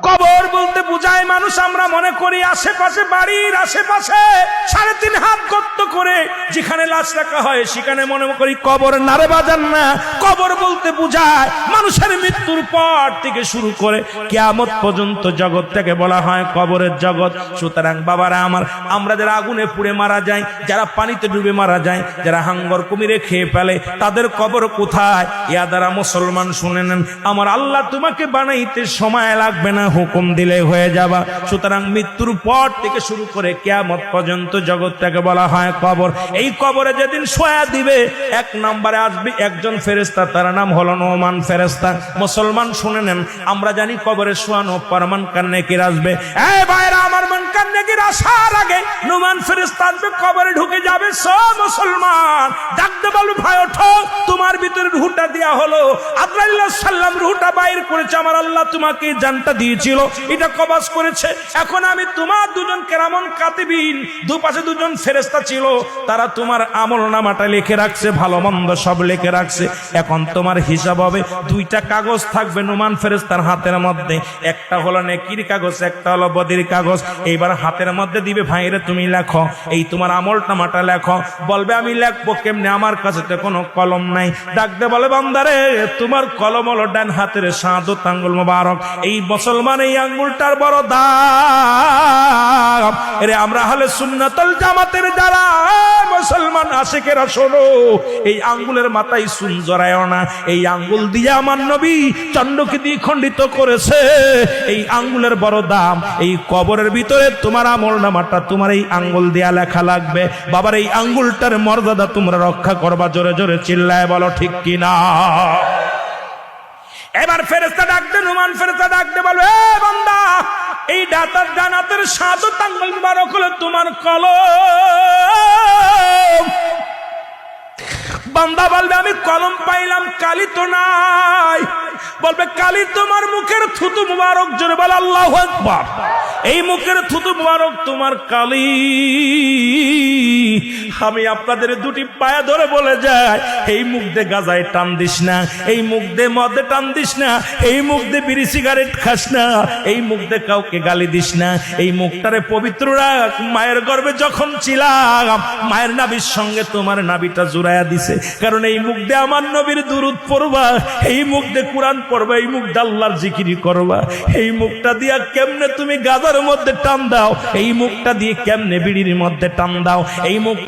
কবর বলতে বুঝায় মানুষ আমরা মনে করি আশেপাশে, বাড়ির আশেপাশে 3.5 হাত গর্ত করে যেখানে লাশ রাখা হয় সেখানে মনে করি কবর। নারে বাজান না, কবর বলতে বুঝায় মানুষের মৃত্যুর পর থেকে শুরু করে কিয়ামত পর্যন্ত জগৎটাকে বলা হয় কবরের জগৎ। সুতরাং বাবারা আমার, আমরা যারা আগুনে পুড়ে মারা যায়, যারা পানিতে ডুবে মারা যায়, যারা হাঙ্গর কুমিরে খেয়ে ফেলে, তাদের কবর কোথায়? ইয়া দ্বারা মুসলমান শুনে নেন, আমার আল্লাহ তোমাকে বানাইতে সময় লাগবে না, হুকুম দিলে হয়ে যাবা। সুতরাং মৃত্যুর পর থেকে শুরু করে কিয়ামত পর্যন্ত জগৎটাকে বলা হয় কবর। এই কবরে যেদিন শোয়া দিবে, 1 নম্বরে আসবে একজন ফেরেশতা, তার নাম হলো নোমান ফেরেশতা। মুসলমান শুনে নেন, আমরা জানি কবরে শোয়ানো পরমান কান্নেকির আসবে। এই ভাইরা আমার, মান কান্নেকির আসার আগে নোমান ফেরেশতা আসবে, কবরে ঢুকে যাবে। সব মুসলমান ডাকতে বলবে, ভাই ওঠো, তোমার ভিতরে রূহটা দেয়া হলো। আজরাইল আলাইহিস সালাম রূহটা বাইর করেছে, আমার আল্লাহ তোমাকে জানটা দিয়েছিল, এটা কবজ করেছে। এখন আমি তোমার দুজন কেরামন কাতিবিন, দুপাশে দুজন ফেরেশতা ছিল, তারা তোমার আমলনামাটা লিখে রাখছে, ভালো মন্দ সব লিখে রাখছে। এখন তোমার হিসাব হবে, 2টা কাগজ থাকবে নোমান ফেরেশতার হাতের মধ্যে, একটা হলো নেকির কাগজ, একটা হলো বদির কাগজ। এইবার হাতের মধ্যে দিবে, ভাইরে তুমি লেখো, এই তোমার আমলনামাটা লেখো। বলবে আমি লিখবো কেমনে, আমার কাছে তো কোনো কলম নাই। ডাকতে বলে, বান্দারে তোমার কলম হলো ডান হাতের শাহাদাত আঙ্গুল মোবারক, এই মুসলমান এই আঙ্গুলটার বড় দাম। এরে আমরা আহলে সুন্নাতুল জামাতের যারা মুসলমান আশিকেরা, শোনো, এই আঙ্গুলের মাথায় চুন জড়ায়ও না। এই আঙ্গুল দিয়ে আমার নবী চন্ডকে দিয়ে খণ্ডিত করেছে, এই আঙ্গুলের বড় দাম। এই কবরের ভিতরে তোমার আমলনামাটা তোমার এই আঙ্গুল দিয়া লেখা লাগবে। বাবার এই আঙ্গুলটার মর্যাদা তোমরা রক্ষা করবা, জোরে জোরে চিল্লায় বলো ঠিক কিনা। এবার ফেরেশতা ডাকতে, নোমান ফেরেশতা ডাকতে বলবে, এ বান্দা, এই ডান হাতের শাহাদাত আঙ্গুল মুবারক হলো তোমার কলম। বান্দা বলবে, আমি কলম পাইলাম, কালি তো নাই। বলবে, কালি তোমার মুখের থুতু মুবারক, জোরে বল আল্লাহু আকবার। এই মুখের থুতু মুবারক তোমার কালি। আমি আপনাদের 2টি পায়ে ধরে বলে যাই, এই মুখ দিয়ে গাজায় টান দিস না, এই মুখ দিয়ে মদে টান দিস না, এই মুখ দিয়ে বিড়ি সিগারেট খাস না, এই মুখ দিয়ে কাউকে গালি দিস না। এই মুখটারে পবিত্র রাখ। মায়ের গর্ভে যখন ছিলাম, মায়ের নাভির সঙ্গে তোমার নাভিটা জুড়াইয়া দিছে, কারণ এই মুখ দিয়ে আমার নবীর দুরূদ পড়বা, এই মুখ দিয়ে কোরআন পড়বা, এই মুখ দিয়ে আল্লাহর জিকির করবা। এই মুখটা দিয়া কেমনে তুমি গাজার মধ্যে টান দাও, এই মুখটা দিয়ে কেমনে বিড়ির মধ্যে টান দাও, এই মুখ